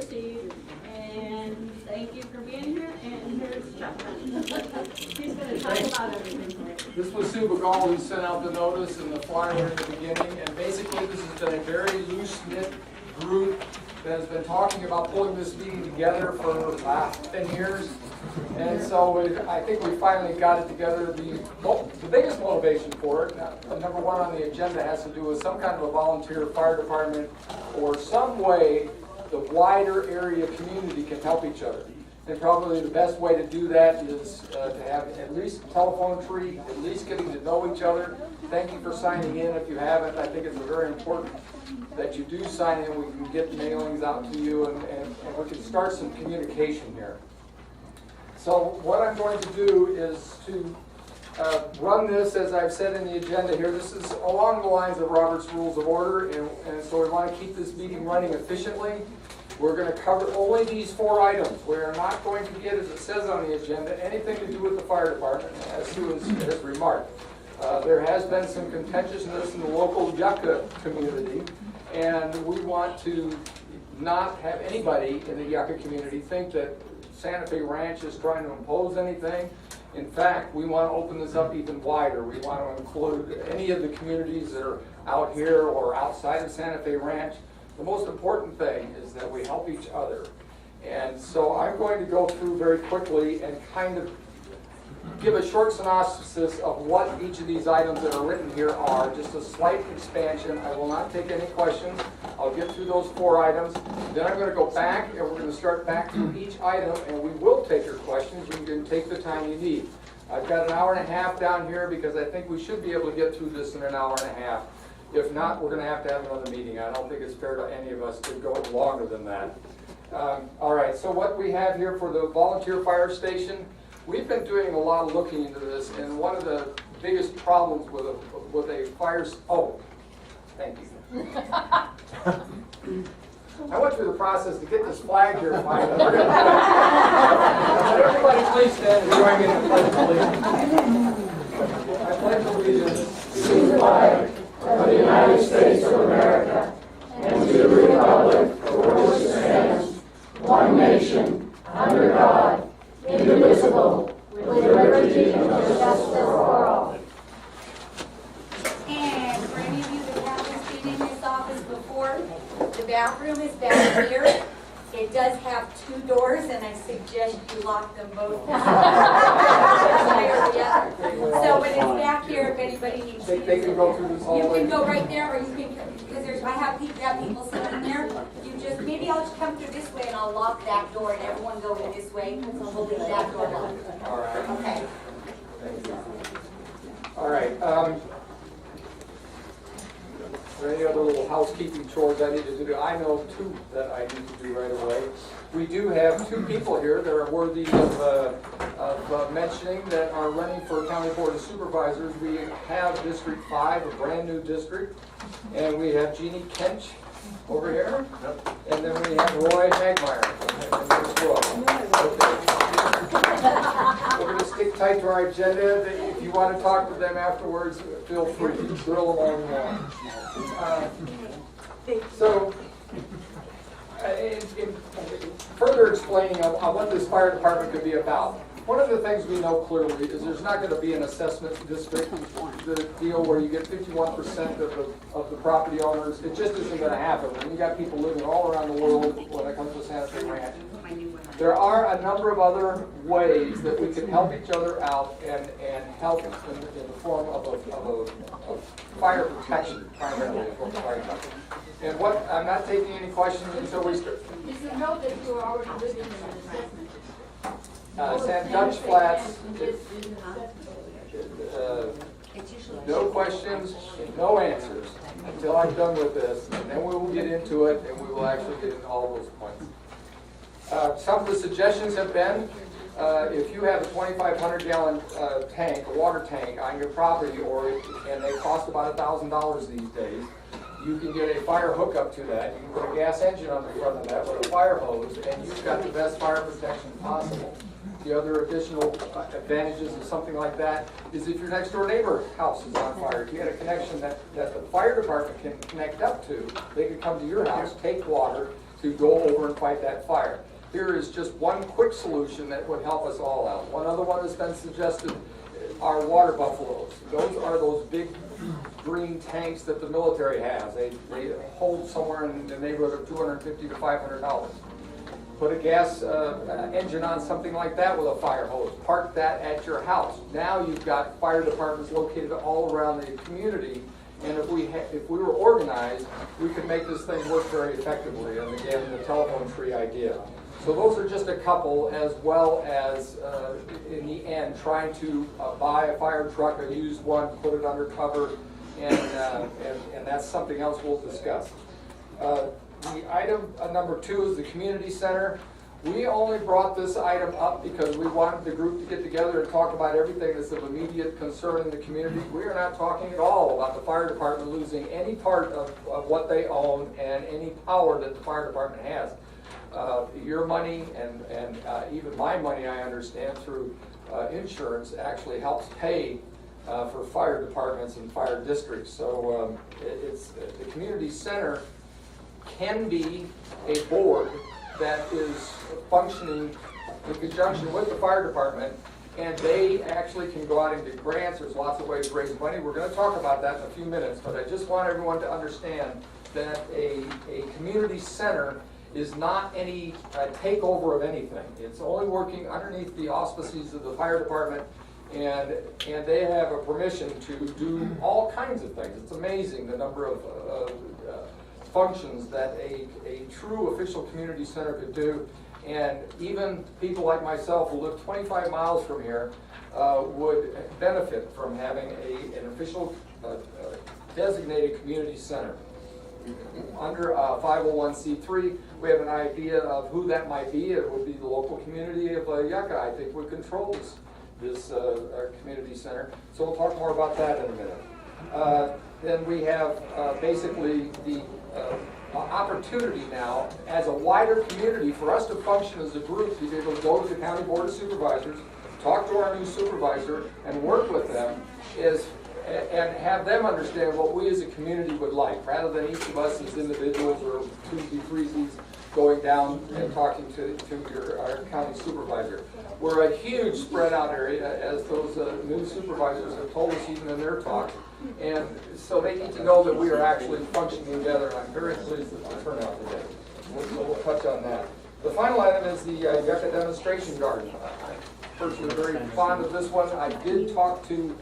Steve, and thank you for being here, and here's Chuck. He's going to talk about everything for us. This was Sue Bagall who sent out the notice and the flyer in the beginning, and basically this has been a very loose-knit group that has been talking about pulling this meeting together for the last 10 years. And so I think we finally got it together. The biggest motivation for it, number one on the agenda, has to do with some kind of a volunteer fire department or some way the wider area community can help each other. And probably the best way to do that is to have at least telephone-tree, at least getting to know each other. Thank you for signing in. If you haven't, I think it's very important that you do sign in. We can get mailings out to you, and we can start some communication here. So what I'm going to do is to run this, as I've said in the agenda here. This is along the lines of Robert's Rules of Order, and so we want to keep this meeting running efficiently. We're going to cover only these 4 items. We're not going to get, as it says on the agenda, anything to do with the fire department, as Sue has remarked. There has been some contentiousness in the local Yucca community, and we want to not have anybody in the Yucca community think that Santa Fe Ranch is trying to impose anything. In fact, we want to open this up even wider. We want to include any of the communities that are out here or outside of Santa Fe Ranch. The most important thing is that we help each other. And so I'm going to go through very quickly and kind of give a short synopsis of what each of these items that are written here are, just a slight expansion. I will not take any questions. I'll get through those 4 items. Then I'm going to go back, and we're going to start back through each item, and we will take your questions. You can take the time you need. I've got an hour and a half down here because I think we should be able to get through this in an hour and a half. If not, we're going to have another meeting. I don't think it's fair to any of us to go longer than that. All right, so what we have here for the volunteer fire station, we've been doing a lot of looking into this, and one of the biggest problems with a fire... Oh, thank you. I went through the process to get this flag here. Everybody please stand and join me in the pledge of allegiance. I pledge allegiance to the flag of the United States of America and to the republic for which it stands, one nation, under God, indivisible, with liberty and justice for all. And for any of you that haven't been in this office before, the bathroom is back here. It does have 2 doors, and I suggest you lock them both. So when it's back here, if anybody needs to, They can go through this hallway. you can go right there, or you can, because I have people sitting there. You just, maybe I'll just come through this way, and I'll lock that door, and everyone go in this way, so we'll leave that door locked. All right. Okay. Thank you. All right. Are there any other little housekeeping chores I need to do? I know 2 that I need to do right away. We do have 2 people here that are worthy of mentioning that are running for County Board of Supervisors. We have District 5, a brand new district, and we have Jeannie Kench over here, and then we have Roy Hagmeyer. We're going to stick tight to our agenda. If you want to talk to them afterwards, feel free to drill along the line. In further explaining of what this fire department could be about, one of the things we know clearly is there's not going to be an assessment district, the deal where you get 51% of the property owners. It just isn't going to happen. When you got people living all around the world when it comes to Santa Fe Ranch. There are a number of other ways that we can help each other out and help in the form of fire protection, primarily. And what, I'm not taking any questions until we start. Did you know that you were already living in an assessment? San Dutch Flats, no questions, no answers until I'm done with this, and then we will get into it, and we will actually get into all those points. Some of the suggestions have been, if you have a 2,500-gallon tank, a water tank on your property, and they cost about $1,000 these days, you can get a fire hookup to that. You can put a gas engine on the front of that with a fire hose, and you've got the best fire protection possible. The other additional advantages of something like that is if your next door neighbor's house is on fire, if you had a connection that the fire department can connect up to, they could come to your house, take water, to go over and fight that fire. Here is just one quick solution that would help us all out. One other one that's been suggested are water buffaloes. Those are those big green tanks that the military has. They hold somewhere in the neighborhood of $250 to $500. Put a gas engine on something like that with a fire hose. Park that at your house. Now you've got fire departments located all around the community. And if we were organized, we could make this thing work very effectively. And again, the telephone tree idea. So those are just a couple, as well as in the end, trying to buy a fire truck, a used one, put it under cover, and that's something else we'll discuss. The item number 2 is the community center. We only brought this item up because we wanted the group to get together and talk about everything that's of immediate concern in the community. We are not talking at all about the fire department losing any part of what they own and any power that the fire department has. Your money and even my money, I understand, through insurance actually helps pay for fire departments and fire districts. So it's the community center can be a board that is functioning in conjunction with the fire department, and they actually can go out and get grants. There's lots of ways to raise money. We're going to talk about that in a few minutes, but I just want everyone to understand that a community center is not any takeover of anything. It's only working underneath the auspices of the fire department, and they have a permission to do all kinds of things. It's amazing the number of functions that a true official community center could do, and even people like myself who live 25 miles from here would benefit from having an official designated community center. Under 501c3, we have an idea of who that might be. It would be the local community of Yucca, I think, would control this community center. So we'll talk more about that in a minute. Then we have basically the opportunity now as a wider community for us to function as a group to be able to go to the County Board of Supervisors, talk to our new supervisor, and work with them and have them understand what we as a community would like, rather than each of us as individuals or Tuesday freezies going down and talking to our county supervisor. We're a huge spread out area, as those new supervisors have told us even in their talks, and so they need to know that we are actually functioning together, and I'm very pleased with the turnout today. So we'll touch on that. The final item is the Yucca demonstration garden. I'm personally very fond of this one. I did talk to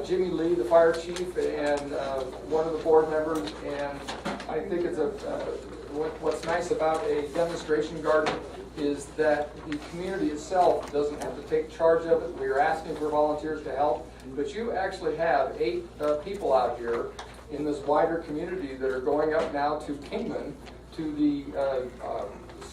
Jimmy Lee, the fire chief, and one of the board members, and I think it's what's nice about a demonstration garden is that the community itself doesn't have to take charge of it. We are asking for volunteers to help, but you actually have 8 people out here in this wider community that are going up now to Kingman, to the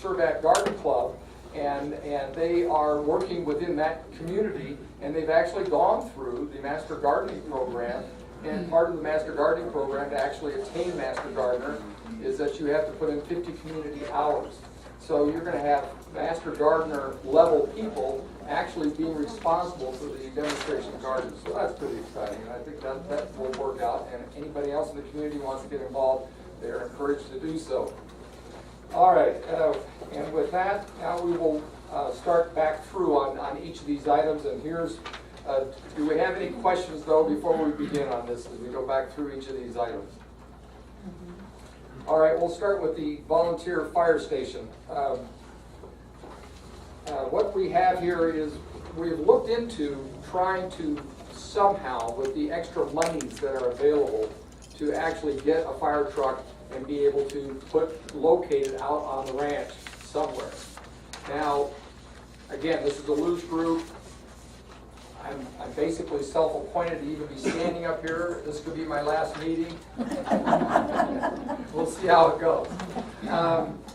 Surbat Garden Club, and they are working within that community, and they've actually gone through the Master Gardening Program, and part of the Master Gardening Program to actually attain Master Gardener is that you have to put in 50 community hours. So you're going to have Master Gardener level people actually being responsible for the demonstration gardens. So that's pretty exciting, and I think that will work out, and anybody else in the community who wants to get involved, they're encouraged to do so. All right, and with that, now we will start back through on each of these items, and here's, do we have any questions though before we begin on this as we go back through each of these items? All right, we'll start with the volunteer fire station. What we have here is we've looked into trying to somehow, with the extra monies that are available, to actually get a fire truck and be able to locate it out on the ranch somewhere. Now, again, this is a loose group. I'm basically self-appointed to even be standing up here. This could be my last meeting. We'll see how it goes.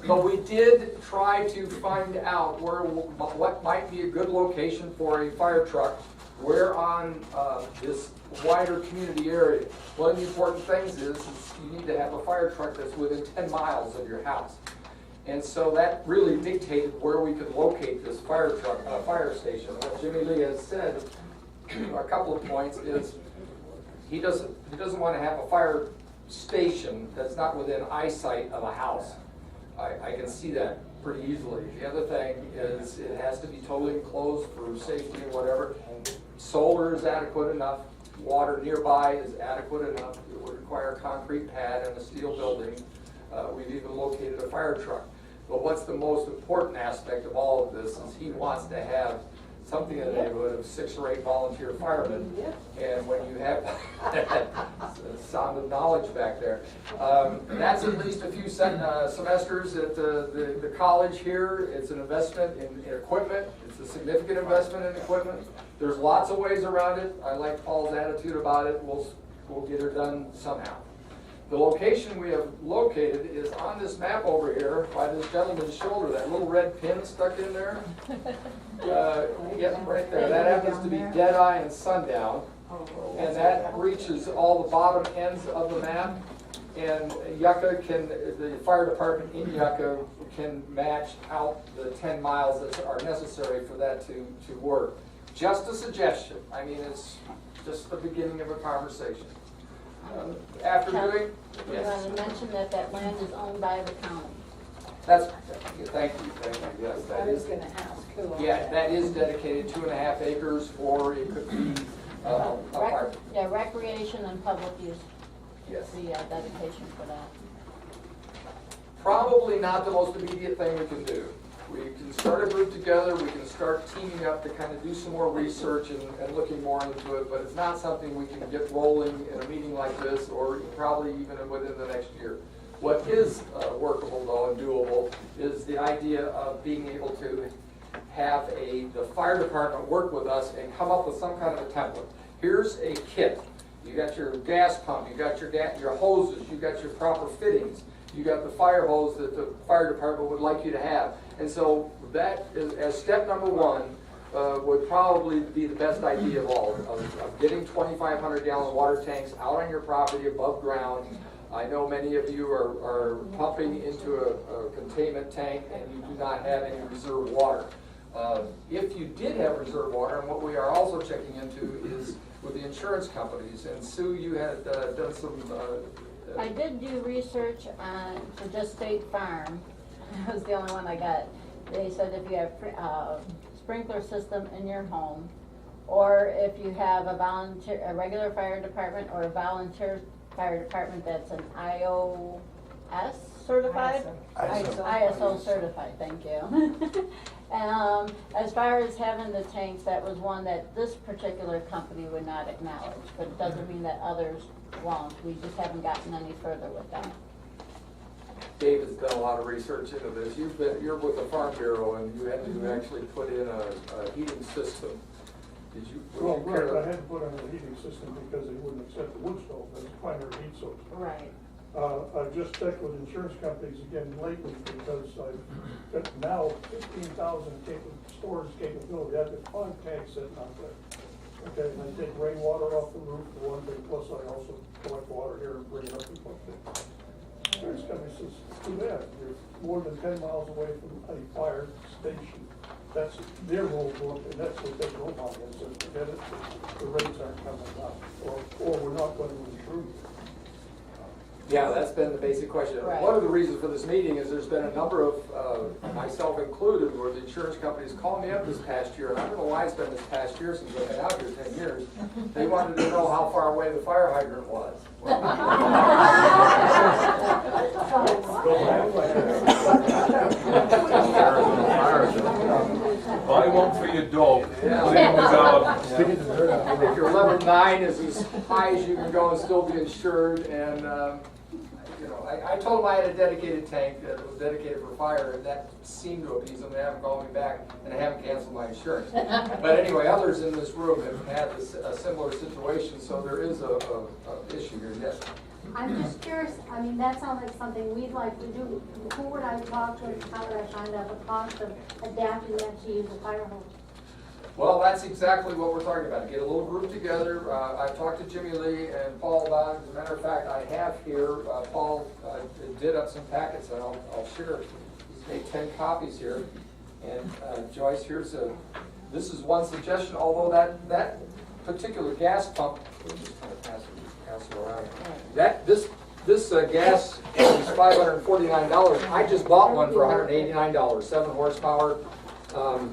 But we did try to find out what might be a good location for a fire truck, where on this wider community area. One of the important things is you need to have a fire truck that's within 10 miles of your house. And so that really dictated where we could locate this fire station. What Jimmy Lee has said, a couple of points, is he doesn't want to have a fire station that's not within eyesight of a house. I can see that pretty easily. The other thing is it has to be totally enclosed for safety and whatever. Solar is adequate enough, water nearby is adequate enough. It would require a concrete pad and a steel building. We've even located a fire truck. But what's the most important aspect of all of this is he wants to have something in the neighborhood of 6 or 8 volunteer firemen. And when you have sound of knowledge back there, that's at least a few semesters at the college here. It's an investment in equipment. It's a significant investment in equipment. There's lots of ways around it. I like Paul's attitude about it. We'll get her done somehow. The location we have located is on this map over here by this gentleman's shoulder, that little red pin stuck in there. Yeah, right there. That happens to be Deadeye and Sundown. And that reaches all the bottom ends of the map. And Yucca the fire department in Yucca can match out the 10 miles that are necessary for that to work. Just a suggestion. I mean, it's just the beginning of a conversation. After doing, You want to mention that land is owned by the county. Thank you, yes, I that was is, going to ask who. yeah, that is dedicated 2.5 acres, or it could be, a park. Yeah, recreation and public use, Yes. the dedication for that. Probably not the most immediate thing we can do. We can start a group together, we can start teaming up to kind of do some more research and looking more into it, but it's not something we can get rolling in a meeting like this, or probably even within the next year. What is workable though and doable is the idea of being able to have the fire department work with us and come up with some kind of a template. Here's a kit. You got your gas pump, you got your hoses, you got your proper fittings. You got the fire hose that the fire department would like you to have. And so that is, as step number 1, would probably be the best idea of all, of getting 2,500 gallon water tanks out on your property above ground. I know many of you are pumping into a containment tank and you do not have any reserve water. If you did have reserve water, and what we are also checking into is with the insurance companies, and Sue, you had done some I did do research on, for just State Farm, that was the only one I got. They said if you have a sprinkler system in your home, or if you have a regular fire department or a volunteer fire department that's an IOS certified? ISO certified, thank you. As far as having the tanks, that was one that this particular company would not acknowledge, but it doesn't mean that others won't. We just haven't gotten any further with them. Dave has done a lot of research into this. You're with the Farm Bureau, and you had to actually put in a heating system. Did you? Well, right, I had to put in a heating system because they wouldn't accept the wood stove as a primary heat source. Right. I've just checked with insurance companies again lately because I've got now 15,000 storage capability. I've got 5 tanks sitting out there. Okay, and I take rainwater off the roof for one thing, plus I also collect water here and bring it up and pump it. Insurance company says, too bad, you're more than 10 miles away from a fire station. That's their rule book, and that's what they go by, and says, forget it, the rates aren't coming up, or we're not going to insure you. Yeah, that's been the basic question. Right. One of the reasons for this meeting is there's been a number of, myself included, where the insurance companies called me up this past year, and I don't know why it's been this past year since I've been out here 10 years. They wanted to know how far away the fire hydrant was. Buy one for your dog. If your level 9 is as high as you can go and still be insured, and you know, I told them I had a dedicated tank that was dedicated for fire, and that seemed to appease them. They haven't called me back, and they haven't canceled my insurance. But anyway, others in this room have had a similar situation, so there is a issue here. Yes. I'm just curious, I mean, that sounds like something we'd like to do. Who would I talk to, how would I find out the cost of adapting that to use a fire hose? Well, that's exactly what we're talking about. Get a little group together. I've talked to Jimmy Lee and Paul about it. As a matter of fact, I have here, Paul did up some packets, and I'll share. He's made 10 copies here. And Joyce, this is one suggestion, although that particular gas pump, we're just kind of pass it around. This this gas is $549. I just bought one for $189, 7 horsepower. You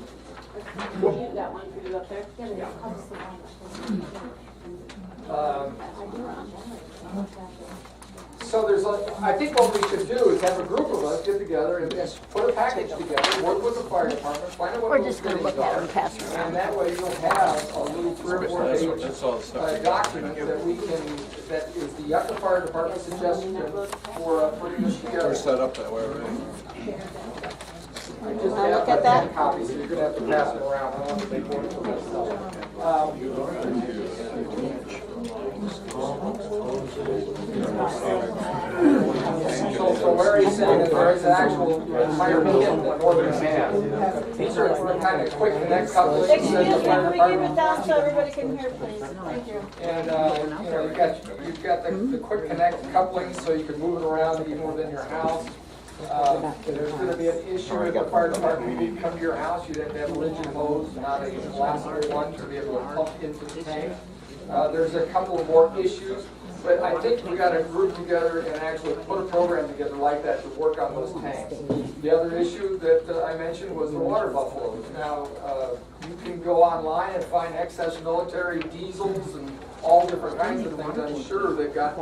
got one for you up there? So there's, I think what we should do is have a group of us get together and put a package together, work with the fire department, find out what We're those just gonna biddings look at are. them, pass them around. And that way you'll have a little 3 or 4 page document that we can, that is the Yucca Fire Department suggestion for putting this together. We're set up that way, right? I just Wanna have look at that? 10 copies, so you're gonna have to pass them around. I don't want to make one for myself. So Larry's saying that there is actual fire kit that more than half. These are kind of quick connect couplings. Excuse me, can we keep it down so everybody can hear, please? Thank you. And, you know, you've got the quick connect couplings, so you can move it around even within your house. There's gonna be an issue with the fire department, you need to come to your house, you'd have to have a rigid hose, not a elastic one, to be able to pump into the tank. There's a couple of more issues, but I think we gotta group together and actually put a program together like that to work on those tanks. The other issue that I mentioned was the water buffaloes. Now, you can go online and find excess military diesels and all different kinds of things, I'm sure they've got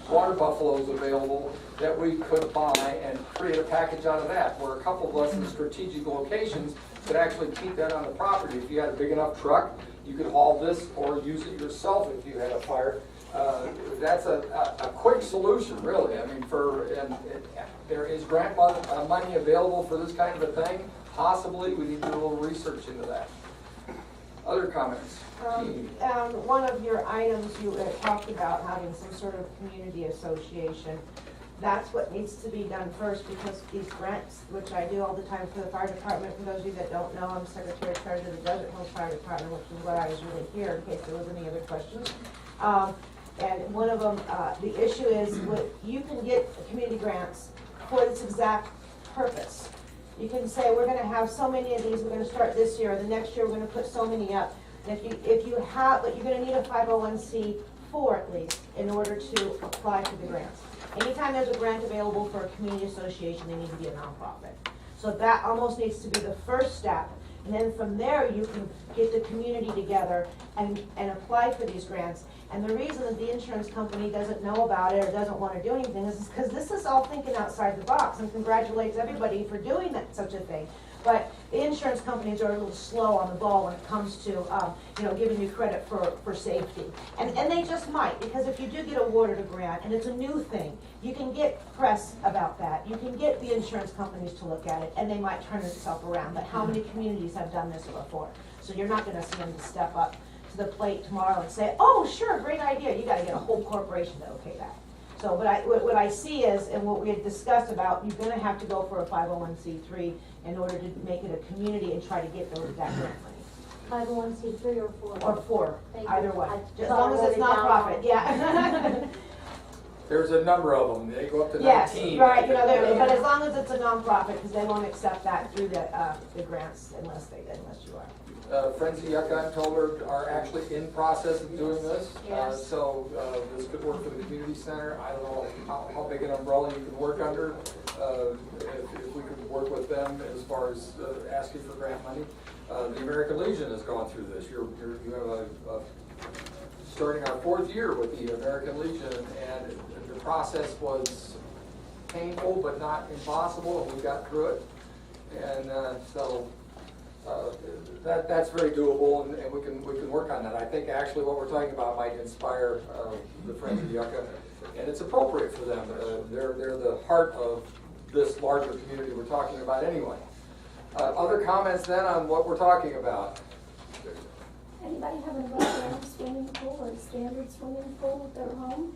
water buffaloes available that we could buy and create a package out of that, where a couple of us in strategic locations could actually keep that on the property. If you had a big enough truck, you could haul this or use it yourself if you had a fire. That's a quick solution, really. I mean, there is grant money available for this kind of a thing. Possibly, we need to do a little research into that. Other comments? One of your items, you talked about having some sort of community association. That's what needs to be done first, because these grants, which I do all the time for the fire department, for those of you that don't know, I'm Secretary Treasurer of the Desert Hills Fire Department, which is what I was really here in case there was any other questions. And one of them, the issue is, you can get community grants for this exact purpose. You can say, we're gonna have so many of these, we're gonna start this year, or the next year we're gonna put so many up. And if you have, but you're gonna need a 501c4 at least, in order to apply for the grants. Anytime there's a grant available for a community association, they need to be a nonprofit. So that almost needs to be the first step. And then from there, you can get the community together and apply for these grants. And the reason that the insurance company doesn't know about it or doesn't want to do anything is because this is all thinking outside the box, and congratulates everybody for doing that, such a thing. But the insurance companies are a little slow on the ball when it comes to, giving you credit for safety. And they just might, because if you do get awarded a grant, and it's a new thing, you can get press about that. You can get the insurance companies to look at it, and they might turn itself around. But how many communities have done this before? So you're not gonna see them step up to the plate tomorrow and say, oh, sure, great idea. You gotta get a whole corporation to okay that. So what I see is, and what we had discussed about, you're gonna have to go for a 501c3 in order to make it a community and try to get that grant money. 501c3 or 4? Or 4, Thank either you. one. I As long as it's wrote it down. nonprofit, yeah. There's a number of them. They go up to 19. Yes, right, but as long as it's a nonprofit, because they won't accept that through the grants unless you are. Friends of Yucca, I'm told, are actually in process of doing this. Yes. So this could work for the community center. I don't know how big an umbrella you could work under. If we could work with them as far as asking for grant money. The American Legion has gone through this. You have starting our 4th year with the American Legion, and the process was painful but not impossible, and we got through it. And that's very doable, and we can work on that. I think actually what we're talking about might inspire the Friends of Yucca, and it's appropriate for them. They're the heart of this larger community we're talking about anyway. Other comments then on what we're talking about? Anybody have an above-ground swimming pool or a standard swimming pool at their home?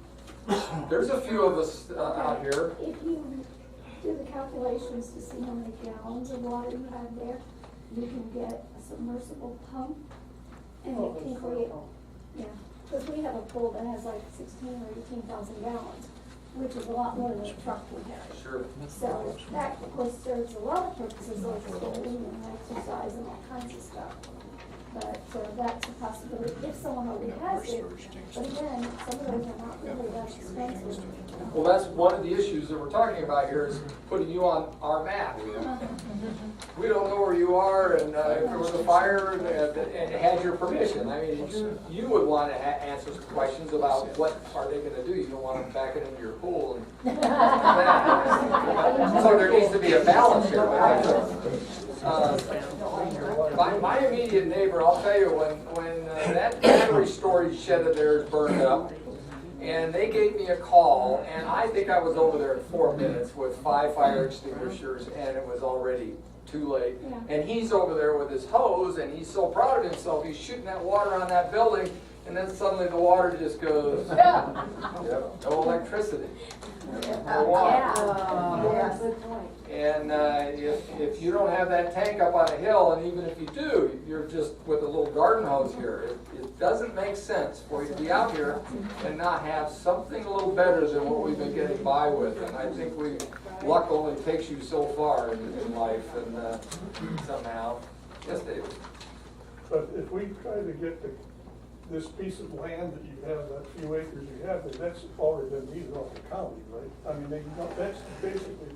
There's a few of us out here. If you do the calculations to see how many gallons of water you have there, you can get a submersible pump, and it can create, because we have a pool that has like 16 or 18,000 gallons. which is a lot more than a truck would carry. Sure. So that, of course, serves a lot of purposes, like schooling and exercise and all kinds of stuff. But that's a possibility if someone already has it. But again, some of those are not really that expensive. Well, that's one of the issues that we're talking about here is putting you on our map. We don't know where you are, and if there was a fire and it had your permission, I mean, you would want to answer some questions about what are they going to do. You don't want them backing into your pool. And so there needs to be a balance here. My immediate neighbor, I'll tell you, when that battery storage shed of theirs burned up, and they gave me a call, and I think I was over there in 4 minutes with 5 fire extinguishers, and it was already too late. Yeah. And he's over there with his hose, and he's so proud of himself. He's shooting that water on that building, and then suddenly the water just goes, no electricity. No water. Yes, good point. And if you don't have that tank up on a hill, and even if you do, you're just with a little garden hose here. It doesn't make sense for you to be out here and not have something a little better than what we've been getting by with. And I think luck only takes you so far in life, and somehow. Yes, David? But if we try to get this piece of land that you have, that few acres you have, that's already been deeded off the county, right? I mean, that's basically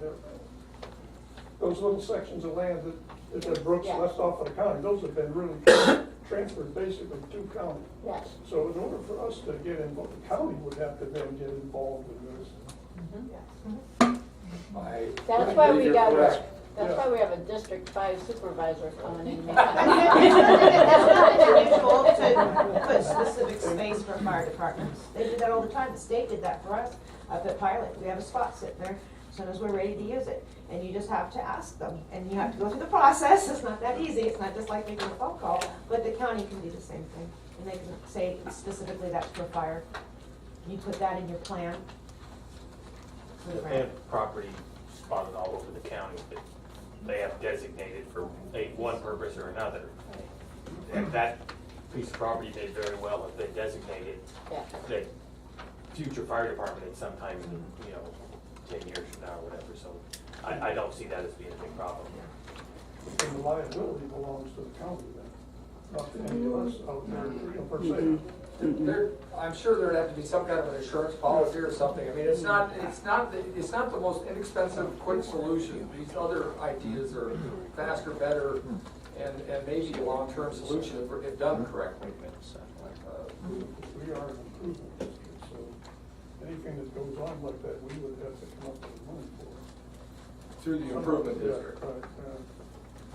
those little sections of land that Brooks left off of the county, those have been really transferred basically to county. Yes. So in order for us to get involved, the county would have to then get involved in this. That's why we got, correct. that's why we have a District 5 supervisor coming in. It's unusual to put specific space for fire departments. They do that all the time. The state did that for us up at Pilot. We have a spot sitting there as soon as we're ready to use it. And you just have to ask them. And you have to go through the process. It's not that easy. It's not just like making a phone call. But the county can do the same thing. And they can say specifically that's for fire. You put that in your plan. For the They grant. have property spotted all over the county that they have designated for one purpose or another. And that piece of property may very well have been designated that future fire department at some time in, 10 years from now or whatever. So I don't see that as being a big problem. And the liability belongs to the county then, not to any of us out there, per se. I'm sure there'd have to be some kind of an insurance policy or something. I mean, it's not the most inexpensive, quick solution. These other ideas are faster, better, and maybe a long-term solution if done correctly. We are an improvement district, so anything that goes on like that, we would have to come up with money for. Through the improvement Yeah, district. right,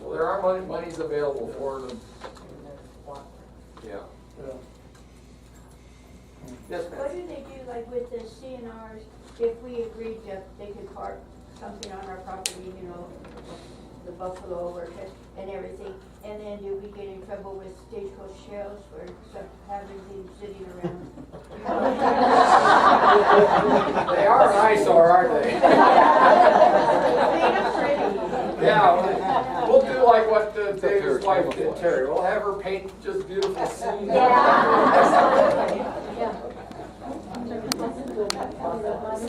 Well, there are monies available for them. Yeah. yeah. Yes, What ma'am. do they do, like with the CNRs, if we agreed that they could park something on our property, the buffalo or and everything, and then do we get in trouble with stagecoach shells for having things sitting around? They are an eyesore, aren't they? Yeah, we'll do like what David's wife did, Terry. We'll have her paint just beautiful scenes.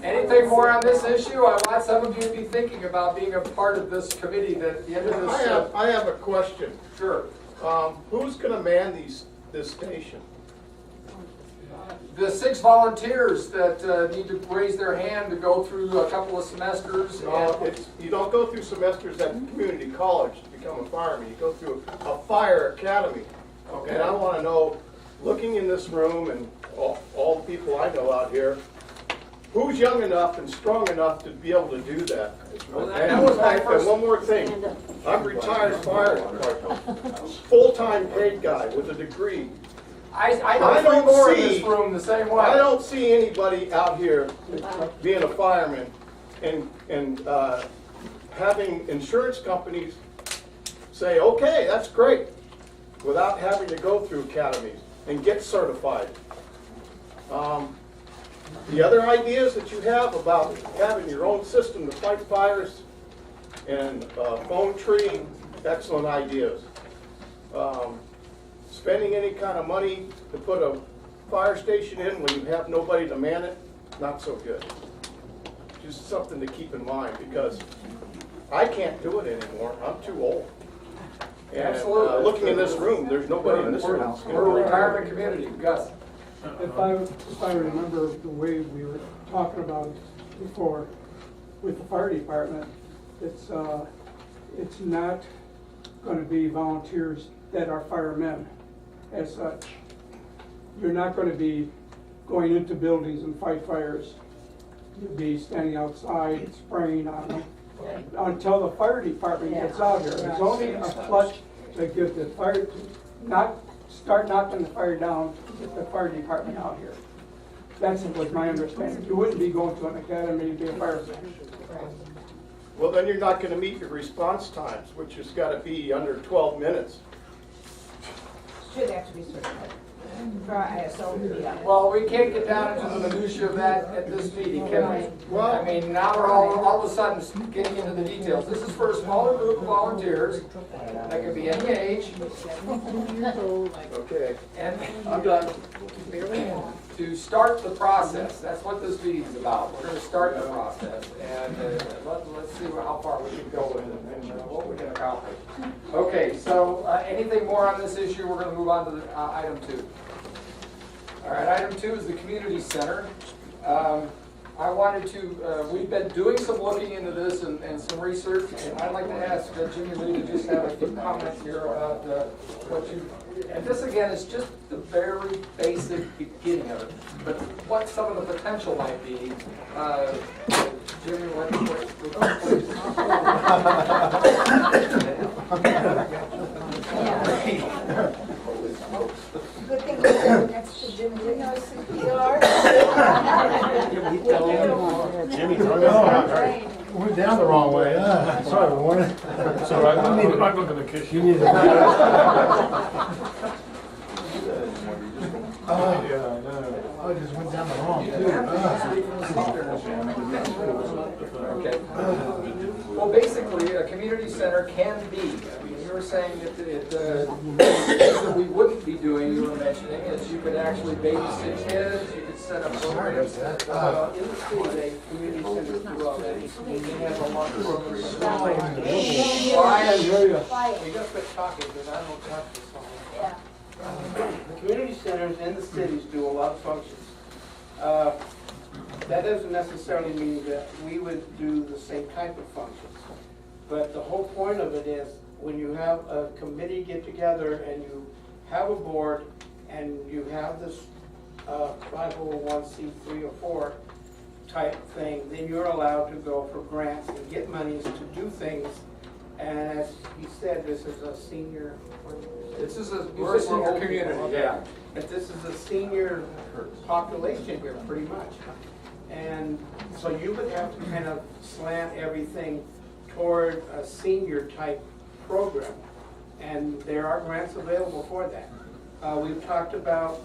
Anything more on this issue? I want some of you to be thinking about being a part of this committee that at the end of this. I have a question. Sure. Who's gonna man this station? The 6 volunteers that need to raise their hand to go through a couple of semesters. You don't go through semesters at community college to become a fireman. You go through a fire academy. Okay. And I wanna know, looking in this room and all the people I know out here, who's young enough and strong enough to be able to do that? Well, that was my first. And one more thing, I'm retired fire department, full-time paid guy with a degree. I know 3 more in this room the same way. I don't see anybody out here being a fireman and having insurance companies say, okay, that's great, without having to go through academies and get certified. The other ideas that you have about having your own system to fight fires and phone tree, excellent ideas. Spending any kind of money to put a fire station in when you have nobody to man it, not so good. just something to keep in mind, because I can't do it anymore, I'm too old. And Absolutely. looking in this room, there's nobody in this room. that's gonna We're a do it. retirement community, Gus. If I remember the way we were talking about it before with the fire department, it's not gonna be volunteers that are firemen as such. You're not gonna be going into buildings and fight fires. You'll be standing outside spraying on them until the fire department gets out here. It's only a clutch to get the fire, start knocking the fire down, to get the fire department out here. That's was my understanding. You wouldn't be going to an academy to be a fireman. Well, then you're not gonna meet your response times, which has gotta be under 12 minutes. Should actually be certified. For ISO to be on it. Well, we can't get down into the minutia of that at this meeting, can we? Well- I mean, now we're all of a sudden getting into the details. This is for a smaller group of volunteers, that could be any age, Okay. and I'm done. To start the process, that's what this meeting's about. We're gonna start the process, and let's see how far we can go with it, and what we can accomplish. Okay, so anything more on this issue? We're gonna move on to the, item 2. All right, item 2 is the community center. I wanted to, we've been doing some looking into this and some research, and I'd like to ask Jimmy Lee to just have a few comments here about what you, and this again is just the very basic beginning of it, but what some of the potential might be. Jimmy, Good thing you said next to Jimmy. Jimmy, went down the wrong way. Sorry, Warren. It's all right. I'm not going to kiss you. Oh, yeah, no. I just went down the wrong Okay. Well, basically, a community center can be, I mean, you were saying that things that we wouldn't be doing, you were mentioning, is you could actually babysit kids, you could set up programs. In the city, they community centers do already. They have a lot of programs. Brian, You gotta quit talking, because I don't talk this long. Yeah. The community centers in the cities do a lot of functions. That doesn't necessarily mean that we would do the same type of functions. But the whole point of it is, when you have a committee get together and you have a board and you have this 501c3 or 4 type thing, then you're allowed to go for grants and get monies to do things. And as he said, this is a senior. This is we're a senior community, yeah. But this is a senior population here, pretty much. And so you would have to kind of slant everything toward a senior type program. And there are grants available for that. We've talked about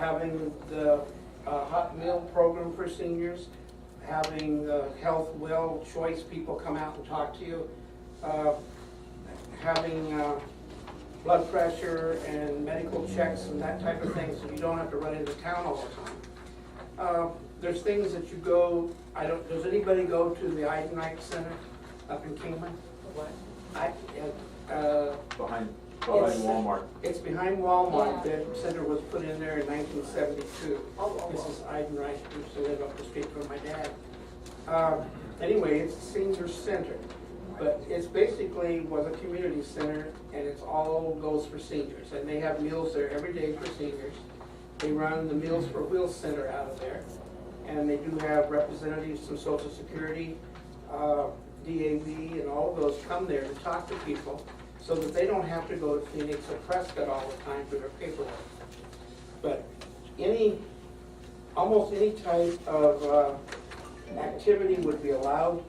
having the hot meal program for seniors, having the health well choice people come out and talk to you, having blood pressure and medical checks and that type of thing, so you don't have to run into town all the time. There's things that you go, does anybody go to the Eidenreich Center up in Kingman? What? Behind Walmart. It's behind Walmart. The center was put in there in 1972. This is Eidenreich, who used to live up the street from my dad. Anyway, it's a senior center, but it's basically was a community center, and it's all goes for seniors. And they have meals there every day for seniors. They run the Meals for Wheels Center out of there, and they do have representatives from Social Security, DAV, and all of those come there to talk to people, so that they don't have to go to Phoenix or Prescott all the time for their paperwork. But almost any type of activity would be allowed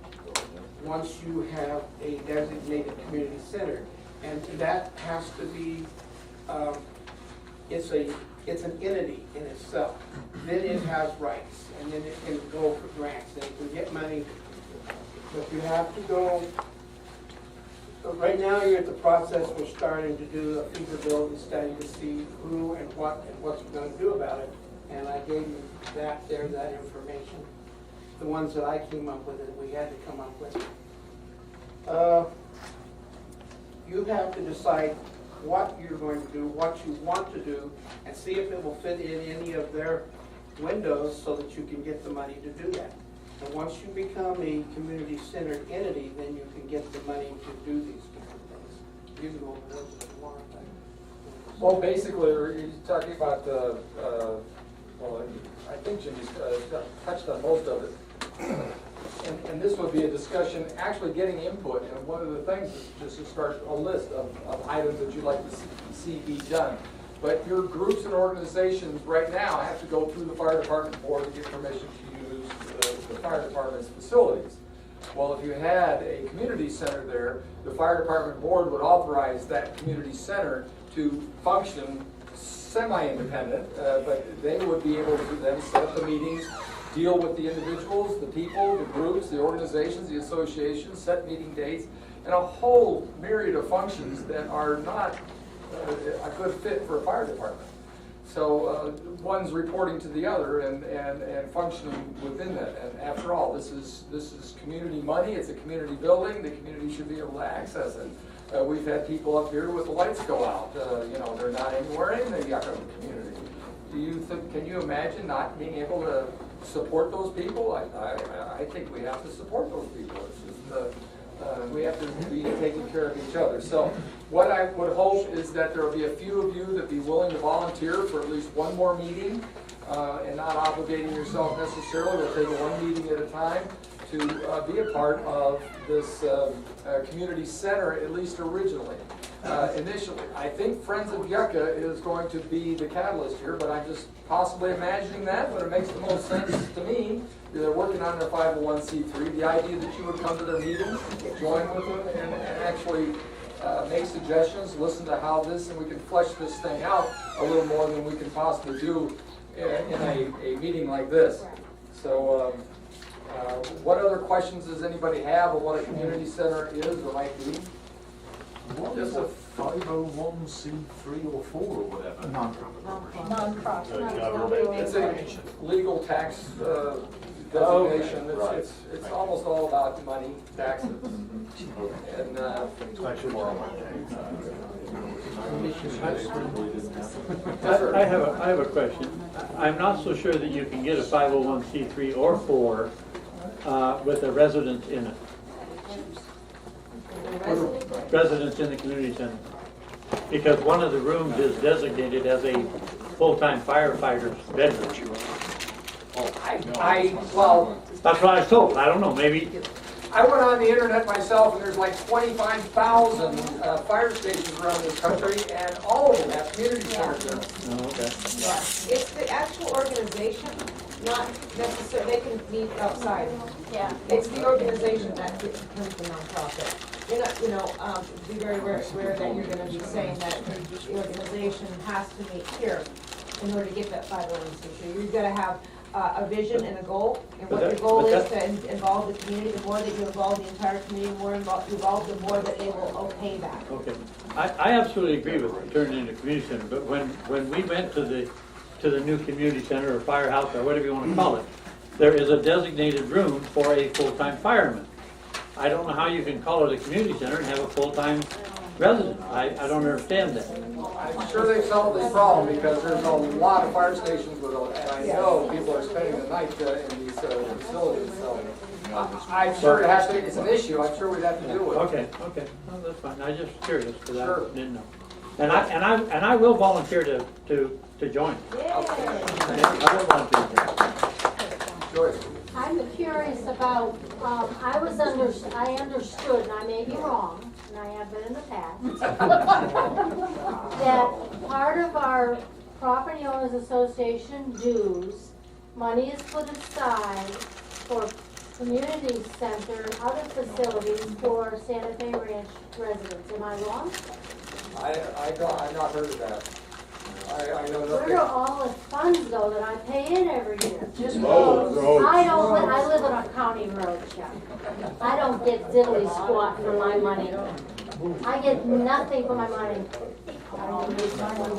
once you have a designated community center. And that has to be, it's an entity in itself. Then it has rights, and then it can go for grants, and it can get money. But you have to go, right now you're at the process, we're starting to do a feasibility study to see who and what's going to do about it. And I gave you that information. the ones that I came up with, that we had to come up with. You have to decide what you're going to do, what you want to do, and see if it will fit in any of their windows so that you can get the money to do that. And once you become a community-centered entity, then you can get the money to do these different things. You can go over those if you want. Well, basically, you're talking about, well, I think Jimmy's touched on most of it. And this would be a discussion, actually getting input, and one of the things is just to start a list of items that you'd like to see be done. But your groups and organizations right now have to go through the fire department board to get permission to use the fire department's facilities. Well, if you had a community center there, the fire department board would authorize that community center to function semi-independent, but they would be able to then set up the meetings, deal with the individuals, the people, the groups, the organizations, the associations, set meeting dates, and a whole myriad of functions that are not a good fit for a fire department. So one's reporting to the other and functioning within that. And after all, this is community money. It's a community building. The community should be able to access it. We've had people up here with the lights go out. You know, they're not anywhere in the Yucca community. Can you imagine not being able to support those people? I think we have to support those people. It's just, we have to be taking care of each other. So what I would hope is that there will be a few of you that be willing to volunteer for at least one more meeting and not obligating yourself necessarily. We'll take it one meeting at a time to be a part of this community center, at least originally. Initially, I think Friends of Yucca is going to be the catalyst here, but I'm just possibly imagining that, but it makes the most sense to me. They're working on their 501c3. The idea that you would come to their meetings, join with them, and actually make suggestions, listen to how this, and we can flesh this thing out a little more than we can possibly do in a meeting like this. So, what other questions does anybody have of what a community center is or might be? What is a 501c3 or 4 or whatever? Non-profit. It's a legal tax designation. It's almost all about money, taxes. And I have a question. I'm not so sure that you can get a 501c3 or 4 with a resident in it. Residents in the community center. Because one of the rooms is designated as a full-time firefighter's bedroom. Well, that's what I was told. I don't know, maybe. I went on the internet myself, and there's like 25,000 fire stations around this country, and all of them have community centers in them. Oh, okay. Yeah, it's the actual organization, not necessarily, they can meet outside. Yeah. It's the organization that becomes the nonprofit. You're not, be very aware that you're gonna be saying that the organization has to meet here in order to get that 501c3. You've gotta have a vision and a goal, and what your goal is to involve the community. The more that you involve the entire community, the more involved, the more that they will okay that. Okay. I absolutely agree with turning it into a community center, but when we went to the new community center or firehouse or whatever you want to call it, there is a designated room for a full-time fireman. I don't know how you can call it a community center and have a full-time resident. I don't understand that. I'm sure they've solved this problem because there's a lot of fire stations with them, and I know people are spending the night in these facilities. So I'm sure it has to. It's an issue. I'm sure we'd have to deal with it. Okay. Well, that's fine. I was just curious because Sure. I didn't know. And I will volunteer to join. Okay. I will volunteer to join. Joyce. I'm curious about, I understood, and I may be wrong, and I have been in the past, that part of our property owners association dues, money is put aside for community center, other facilities for Santa Fe Ranch residents. Am I wrong? I've not heard of that. I know Where nothing. are all the funds though that I pay in every year? Just Roads. I live on a county road, Chuck. I don't get diddly squat for my money. I get nothing for my money. I don't use my money.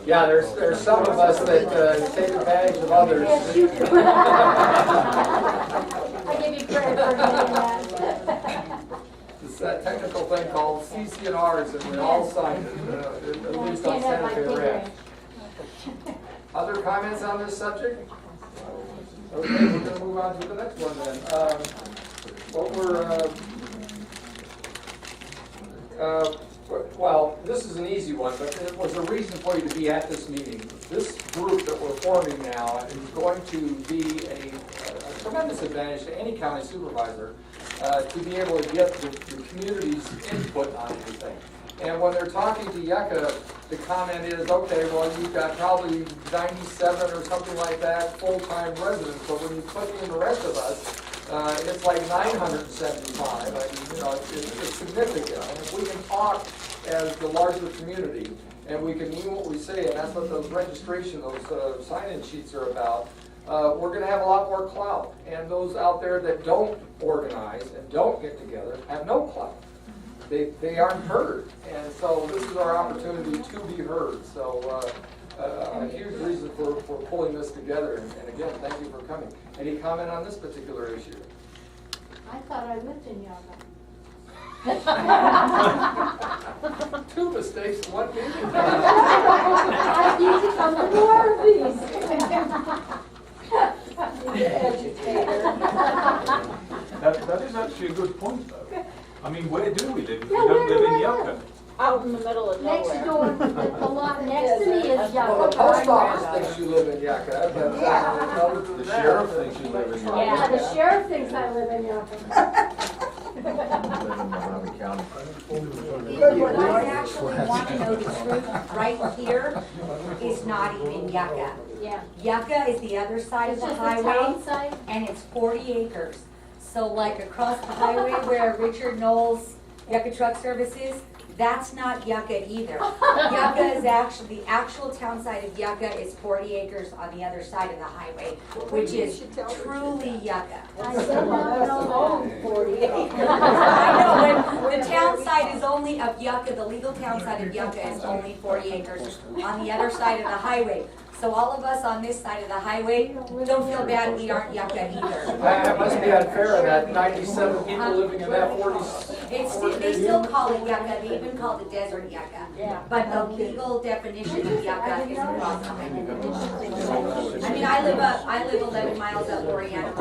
Yeah, there's some of us that take advantage of others. Yes, you do. I give you credit for doing that. It's that technical thing called CC&Rs, and we all signed it, at least on Santa Fe Ranch. Other comments on this subject? Okay, we're gonna move on to the next one then. Well, this is an easy one, but it was a reason for you to be at this meeting. This group that we're forming now is going to be a tremendous advantage to any county supervisor to be able to get the community's input on everything. And when they're talking to Yucca, the comment is, okay, well, you've got probably 97 or something like that full-time residents, but when you put in the rest of us, it's like 975. I mean, you know, it's significant. And if we can talk as the larger community, and we can mean what we say, and that's what those registration, those sign-in sheets are about, we're going to have a lot more clout. And those out there that don't organize and don't get together have no clout. They aren't heard. And so this is our opportunity to be heard. So a huge reason for pulling this together. And again, thank you for coming. Any comment on this particular issue? I thought I lived in Yucca. Two mistakes in one meeting. I need to come to more of these. That is actually a good point, though. I mean, where do we live if we Yeah, don't where live do in I Yucca? live? Out in the middle of Next nowhere. door, the lot next to me is Well, Yucca. the post office thinks you live in Yucca, but other than The that- sheriff thinks you live in Yucca. Yeah, the sheriff thinks I live in Yucca. If you guys actually want to know the truth, right here is not even Yucca. Yeah. Yucca is the other side of It's the just the highway, town side? and it's 40 acres. So like across the highway where Richard Knowles Yucca Truck Service is, that's not Yucca either. Yucca is actually, the actual town side of Yucca is 40 acres on the other side of the highway, which is truly Yucca. I still don't know 40 acres. I know, but the town side is only of Yucca, the legal town side of Yucca is only 40 acres on the other side of the highway. So all of us on this side of the highway, don't feel bad, we aren't Yucca either. That must be unfair, that 97 people living in that 40. They still call it Yucca, they even call it desert Yucca. Yeah. But the legal definition of Yucca is across the highway. I mean, I live 11 miles up Oriana, I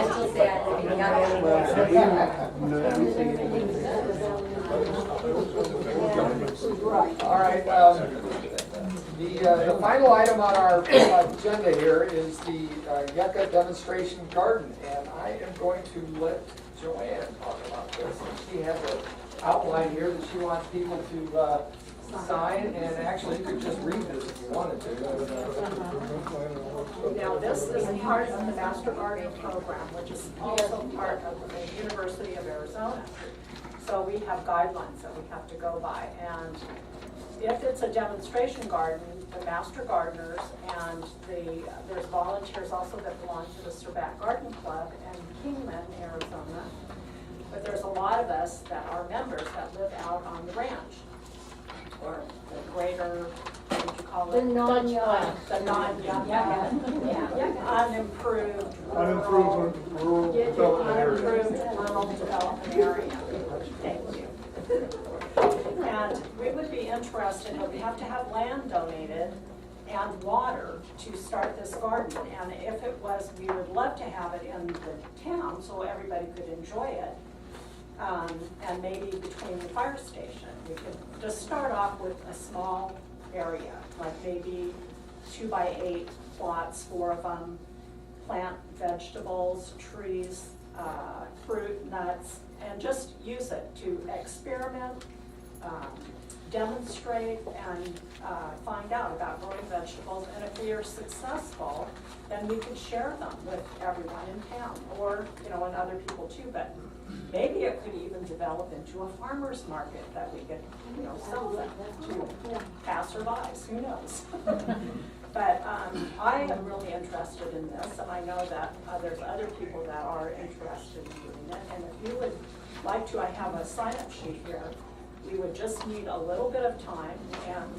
still say I live in Yucca. All right, the final item on our agenda here is the Yucca demonstration garden, and I am going to let Joanne talk about this. She has an outline here that she wants people to sign, and actually you could just read this if you wanted to. Now, this is part of the Master Garden Program, which is also part of the University of Arizona. So we have guidelines that we have to go by, and if it's a demonstration garden, the master gardeners and there's volunteers also that belong to the Surbat Garden Club in Kingman, Arizona. But there's a lot of us that are members that live out on the ranch, or the greater, what would you call it? The non-Yucca. The non-Yucca, unimproved Unapproved rural development area. unimproved rural development area. Thank you. And we would be interested, but we have to have land donated and water to start this garden. And if it was, we would love to have it in the town so everybody could enjoy it. And maybe between the fire station, we could just start off with a small area, like maybe 2x8 plots, 4 of them, plant vegetables, trees, fruit, nuts, and just use it to experiment, demonstrate, and find out about growing vegetables. And if we are successful, then we could share them with everyone in town, or and other people too. But maybe it could even develop into a farmer's market that we could sell them to passerbys. Who knows? But I am really interested in this, and I know that there's other people that are interested in doing it. And if you would like to, I have a sign-up sheet here. we would just need a little bit of time, and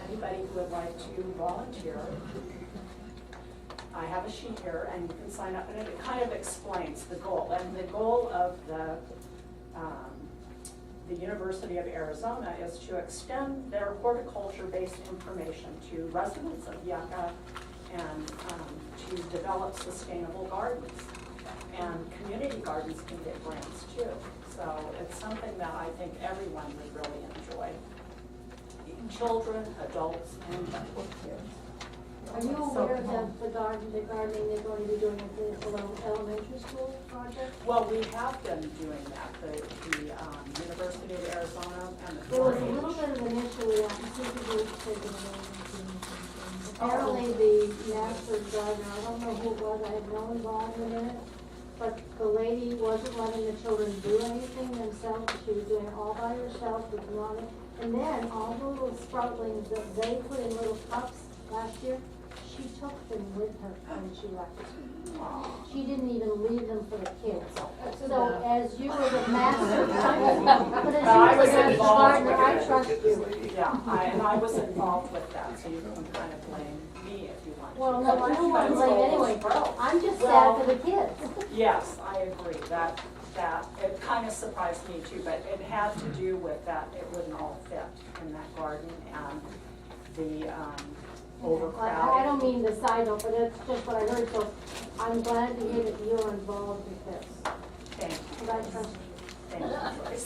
anybody who would like to volunteer, I have a sheet here, and you can sign up, and it kind of explains the goal. And the goal of the University of Arizona is to extend their horticulture-based information to residents of Yucca and to develop sustainable gardens. And community gardens can get grants too. So it's something that I think everyone would really enjoy. Children, adults, and kids. Are you aware that the gardening they're going to be doing at the elementary school project? Well, we have been doing that, the University of Arizona and the. There was a little bit of an issue with that, and Susie was taking it over. Apparently the master gardener, I don't know who it was, I had no involvement in it, but the lady wasn't letting the children do anything themselves, she was doing it all by herself with water. And then all the little sproutlings that they put in little cups last year, she took them with her when she left. She didn't even leave them for the kids. So as you were the master, but as you were the gardener, I trust you. Yeah, and I was involved with that, so you can kind of blame me if you want to. Well, no, I don't want to blame anyway. I'm just sad for the kids. Yes, I agree, that it kind of surprised me too, but it had to do with that it wouldn't all fit in that garden and the overcrowding. I don't mean the side note, but it's just what I heard, so I'm glad to hear that you're involved with this. Thank you. Because I trust you.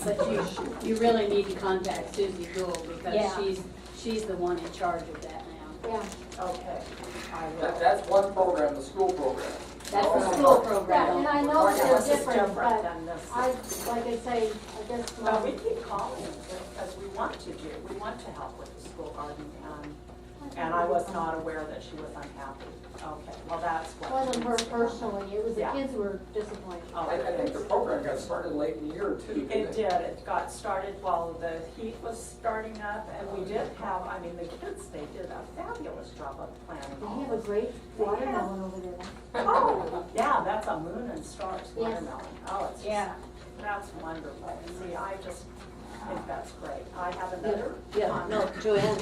Thank you. But you really need to contact Susie Gould because Yeah. she's the one in charge of that now. Yeah. Okay, I will. That's one program, the school program. That's the school Yeah, program. and I know This they're is different, but than this. like I say, I guess But we keep calling because we want to help with the school garden, and I was not aware that she was unhappy. Okay, well, that's what. it wasn't her personally, it was the Yeah. kids who were disappointed. Oh, I think the program got started late in the year too. didn't It did, it got started while the heat was starting up, and we did have, I mean, the kids, they did a fabulous job of planning. They have a great watermelon over there. Oh, yeah, that's a Moon and Stars Yes. watermelon. Oh, it's just, that's wonderful. See, I just think that's great. I have another. Yeah, no, Joanne,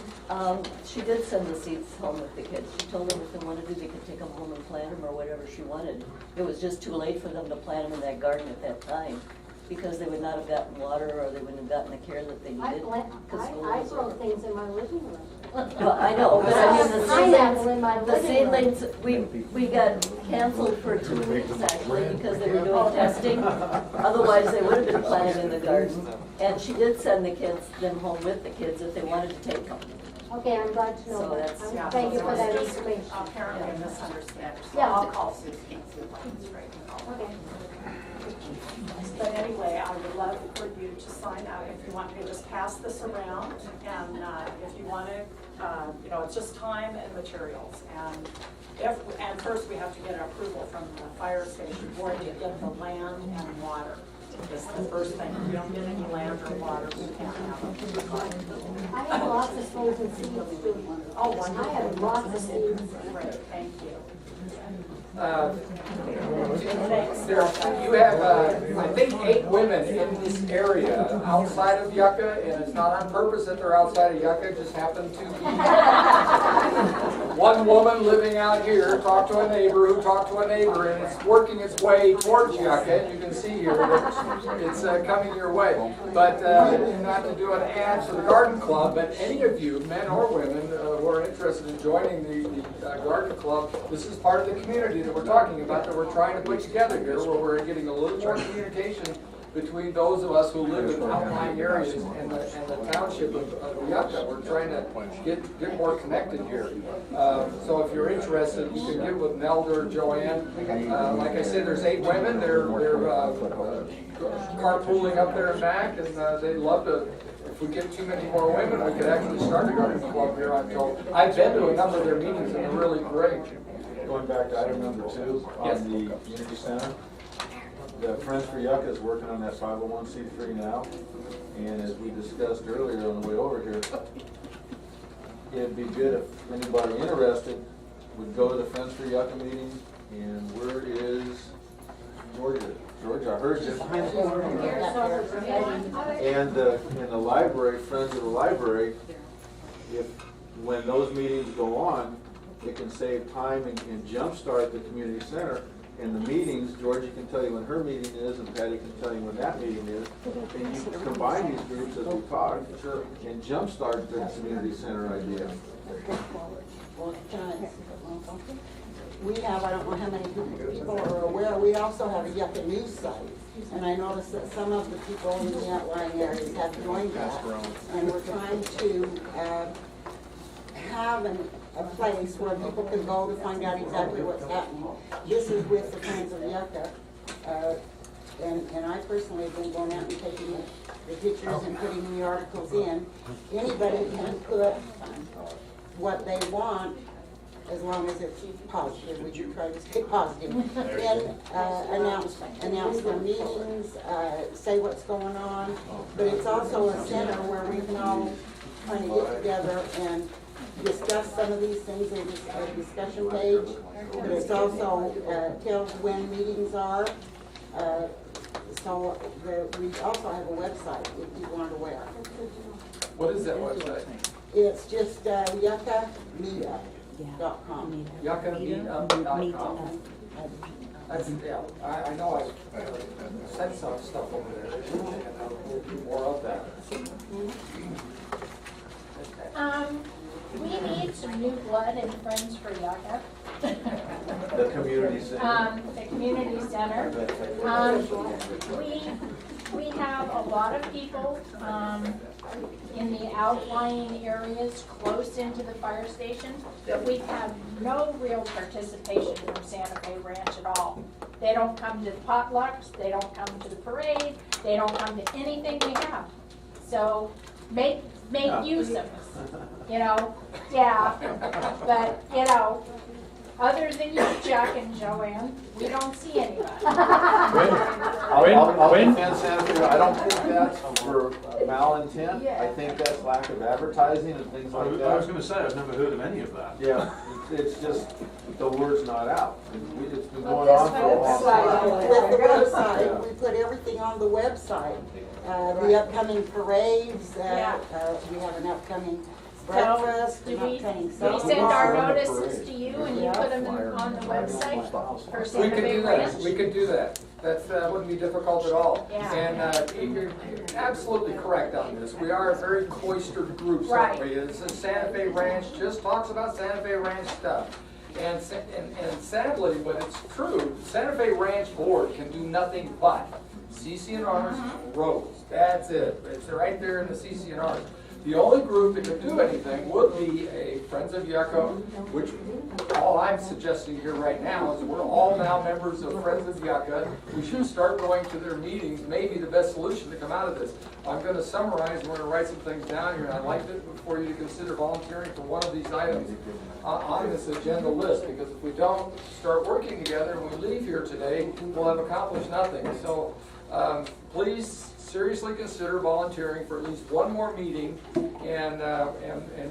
she did send the seeds home with the kids. She told them if they wanted to, they could take them home and plant them or whatever she wanted. It was just too late for them to plant them in that garden at that time because they would not have gotten water or they wouldn't have gotten the care that they needed. I grow things in my living room. Well, I know, but I mean, the Pineapple in my seedlings, the living room. seedlings, we got canceled for 2 weeks actually because they were doing testing. Otherwise, they would have been planted in the garden. And she did send the kids, them home with the kids if they wanted to take them. Okay, I'm glad to know So that. that's- Yeah, Thank you so for it's that just information. Apparently a misunderstanding. So Yeah. I'll call Susie and see if I can straighten it out. Okay. But anyway, I would love for you to sign up if you want me to just pass this around. And if you want to, it's just time and materials. And first we have to get approval from the fire station board to get the land and water. It's the first thing. If you don't get any land or water, we can't have it. I have lots of frozen seeds too. Oh, wonderful. I have lots of seeds. Great, thank you. You have, I think, 8 women in this area outside of Yucca, and it's not on purpose that they're outside of Yucca, it just happened to be. One woman living out here talked to a neighbor who talked to a neighbor, and it's working its way towards Yucca, and you can see here that it's coming your way. But not to do an ad for the garden club, but any of you, men or women, who are interested in joining the garden club, this is part of the community that we're talking about, that we're trying to put together here, where we're getting a little more communication between those of us who live in outlying areas and the township of Yucca. We're trying to get more connected here. So if you're interested, you can get with Nelda or Joanne. Like I said, there's 8 women. They're carpooling up there and back, and they'd love to. If we get too many more women, we could actually start a garden club here, I'm told. I've been to a number of their meetings, and they're really great. Going back to item number 2 on the community center, the Friends for Yucca is working on that 501c3 now, and as we discussed earlier on the way over here, it'd be good if anybody interested would go to the Friends for Yucca meeting. And where is Georgia? George, I heard you. And the library, Friends of the Library, when those meetings go on, it can save time and jumpstart the community center. And the meetings, Georgie can tell you when her meeting is, and Patty can tell you when that meeting is. And you combine these groups as we talk, and jumpstart the community center idea. We have, I don't know how many people are aware, we also have a Yucca news site. And I noticed that some of the people in the outlying areas have joined that. And we're trying to have a place where people can go to find out exactly what's happening. This is with the Friends of Yucca. And I personally have been going out and taking the pictures and putting the articles in. Anybody can put what they want, as long as it's positive. We do try to stay positive. And announce the meetings, say what's going on. But it's also a center where we can all kind of get together and discuss some of these things. There's a discussion page, but it's also tells when meetings are. So we also have a website if you aren't aware. What is that website? It's just yuccameetup.com. Yuccameetup.com. That's, yeah, I know I said some stuff over there. And we'll do more of that. We need some new blood and Friends for Yucca. The community center. The community center. We have a lot of people, in the outlying areas close into the fire station, but we have no real participation from Santa Fe Ranch at all. They don't come to the potlucks, they don't come to the parade, they don't come to anything we have. So make use of us, you know, yeah, but, you know, other than you, Chuck and Joanne, we don't see anybody. I'll defend Santa Fe. I don't think that's for malintent. I think that's lack of advertising and things like that. I was going to say, I've never heard of any of that. Yeah, it's just, the word's not out. It's been going on for a long time. With the website, we put everything on the website. The upcoming parades, we have an upcoming breakfast, So, an upcoming we send our seminar. notices to you and you put them on the website for We Santa can Fe do Ranch? that. We can do that. That wouldn't be difficult at all. Yeah. And you're absolutely correct on this. We are a very cloistered group, Right. aren't we? It's a Santa Fe Ranch just talks about Santa Fe Ranch stuff. And sadly, but it's true, Santa Fe Ranch Board can do nothing but CC&Rs, roads. That's it. It's right there in the CC&Rs. The only group that could do anything would be a Friends of Yucca, which all I'm suggesting here right now is we're all now members of Friends of Yucca. We should start going to their meetings, maybe the best solution to come out of this. I'm going to summarize, we're going to write some things down here, and I'd like for you to consider volunteering for one of these items on this agenda list, because if we don't start working together and we leave here today, we'll have accomplished nothing. So please seriously consider volunteering for at least one more meeting, and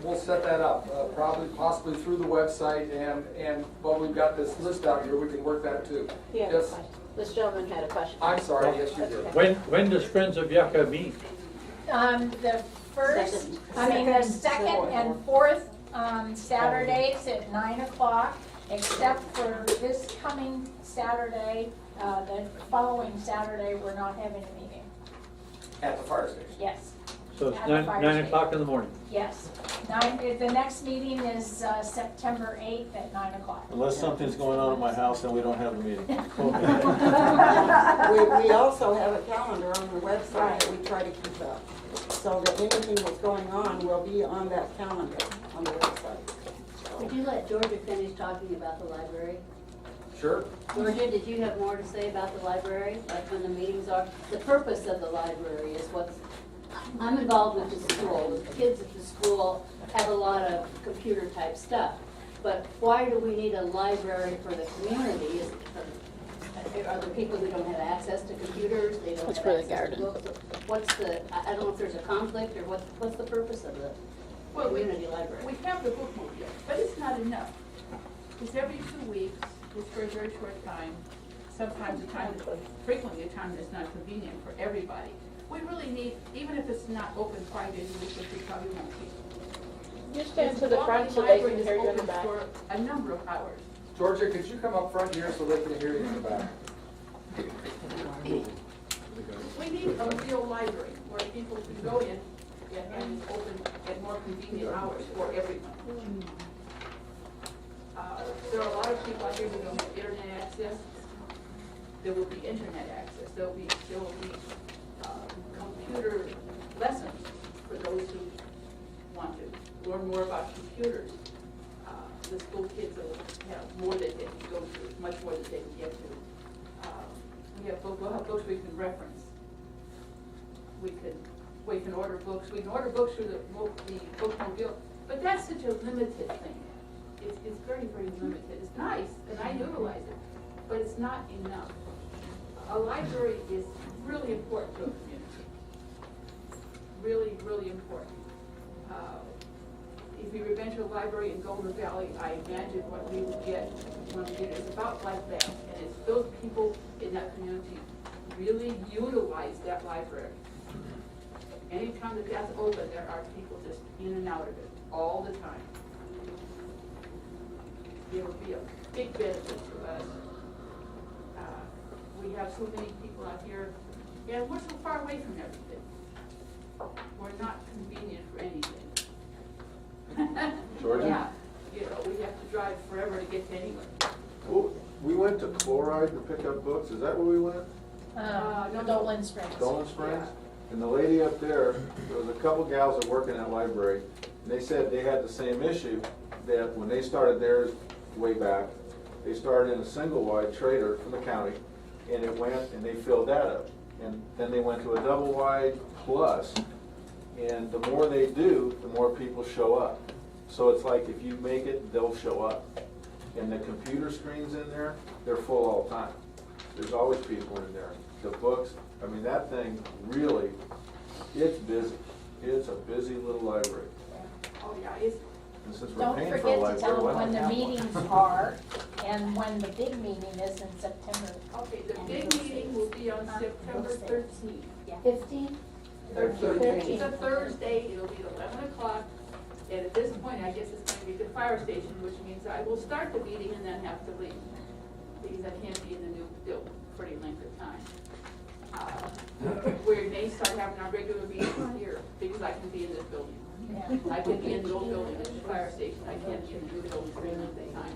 we'll set that up, possibly through the website, and while we've got this list out here, we can work that too. Yes. This gentleman had a question. I'm sorry, yes you did. When does Friends of Yucca meet? The second and fourth Saturdays at 9 o'clock, except for this coming Saturday, the following Saturday, we're not having a meeting. At the fire station? Yes. So it's At the fire 9 station. o'clock in the morning. Yes. The next meeting is September 8th at 9 o'clock. Unless something's going on at my house and we don't have a meeting. We also have a calendar on the website that we try to keep up, so that anything that's going on will be on that calendar on the website. Would you let Georgia finish talking about the library? Sure. Georgia, did you have more to say about the library, like when the meetings are? The purpose of the library is what's, I'm involved with the school. The kids at the school have a lot of computer type stuff. But why do we need a library for the community? Are there people who don't have access to computers? They don't have access to books? What's the, I don't know if there's a conflict, or what's the purpose of the community library? We have the book market, but it's not enough. Because every 2 weeks, it's for a very short time, sometimes a time, frequently a time that's not convenient for everybody. We really need, even if it's not open 5 days a week, which we probably won't keep. You stand to the front so they can hear you in the back. For a number of hours. Georgia, could you come up front here so they can hear you in the back? We need a real library where people can go in and it's open at more convenient hours for everyone. There are a lot of people out here who don't have internet access. There will be internet access. There will be computer lessons for those who want to learn more about computers. The school kids will have more that they can go through, much more that they can get to. We'll have books we can reference. We can order books. We can order books through the bookmobile, but that's such a limited thing. It's very, very limited. It's nice, and I utilize it, but it's not enough. A library is really important to a community. Really, really important. If you were to enter a library in Golden Valley, I imagine what we would get when we get it. It's about like that, and it's those people in that community really utilize that library. Anytime that that's open, there are people just in and out of it all the time. It would be a big benefit to us. We have so many people out here, and we're so far away from everything. We're not convenient for anything. Georgia? Yeah, you know, we have to drive forever to get to anywhere. Well, we went to Chloride to pick up books. Is that where we went? Dolan Springs. Dolan Springs? And the lady up there was a couple gals that work in that library, and they said they had the same issue, that when they started theirs way back, they started in a single wide trader from the county, and it went, and they filled that up. And then they went to a double wide plus, and the more they do, the more people show up. So it's like if you make it, they'll show up. And the computer screens in there, they're full all the time. There's always people in there. The books, I mean, that thing really, it's busy. It's a busy little library. Oh, yeah, it's. And since we're Don't paying for a forget to library, tell them why when not the have one? meetings are and when the big meeting is in September. Okay, the big meeting will be on September 13th. 15? 13th. It's a Thursday, it'll be at 11 o'clock, and at this point, I guess it's going to be the fire station, which means I will start the meeting and then have to leave, because I can't be in the new building for any length of time. We may start having our regular meetings here, because I can be in this building. I can be in the old building at the fire station, I can't be in the new building for any length of time.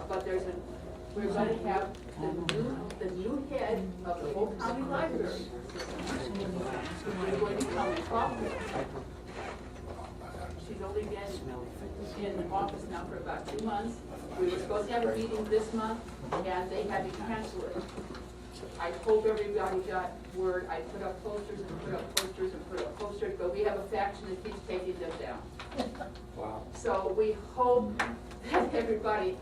But we're going to have the new head of the whole county library. We're going to come and talk to her. She's only been in the office now for about 2 months. We were supposed to have a meeting this month, and they had to cancel it. I hope everybody got word. I put up posters and put up posters and put up posters, but we have a faction that keeps taking them down. Wow. So we hope that everybody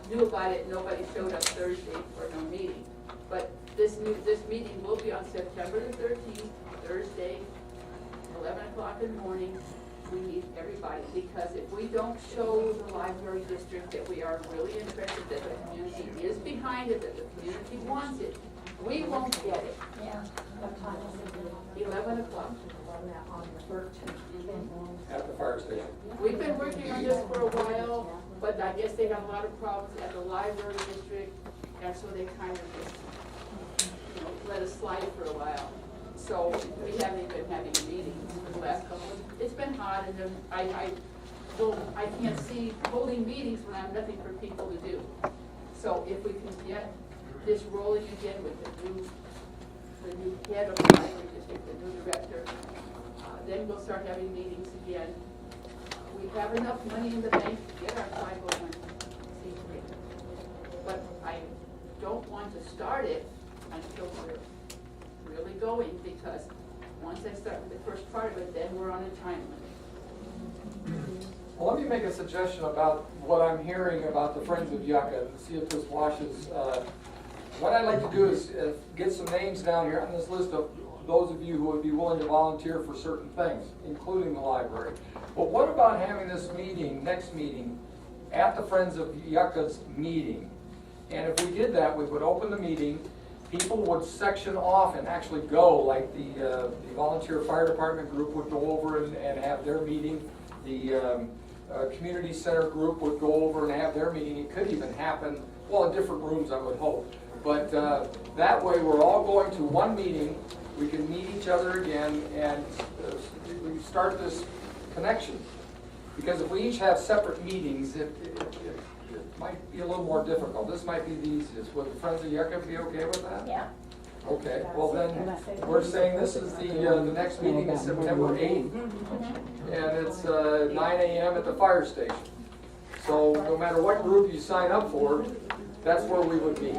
knew about it. Nobody showed up Thursday for no meeting. But this meeting will be on September the 13th, Thursday, 11 o'clock in the morning. We need everybody, because if we don't show the library district that we are really interested, that the community is behind it, that the community wants it, we won't get it. Yeah. 11 o'clock. On the 13th. At the fire station. We've been working on this for a while, but I guess they have a lot of problems at the library district, and so they kind of just, let us slide for a while. So we haven't been having meetings for the last couple of, it's been hot, and then I can't see holding meetings when I have nothing for people to do. So if we can get this rolling again with the new head of the library district, the new director, then we'll start having meetings again. We have enough money in the bank to get our 501c3. But I don't want to start it until we're really going, because once I start with the first part of it, then we're on a time limit. Well, let me make a suggestion about what I'm hearing about the Friends of Yucca, and see if this washes. What I'd like to do is get some names down here on this list of those of you who would be willing to volunteer for certain things, including the library. But what about having this meeting, next meeting, at the Friends of Yucca's meeting, And if we did that, we would open the meeting, people would section off and actually go, like the volunteer fire department group would go over and have their meeting. The community center group would go over and have their meeting. It could even happen, well, in different rooms, I would hope. But that way, we're all going to one meeting. We can meet each other again and we start this connection. Because if we each have separate meetings, it might be a little more difficult. This might be the easiest. Would the Friends of Yucca be okay with that? Yeah. Okay, well then, we're saying this is the next meeting is September 8th, and it's 9 a.m. at the fire station. So no matter what group you sign up for, that's where we would meet.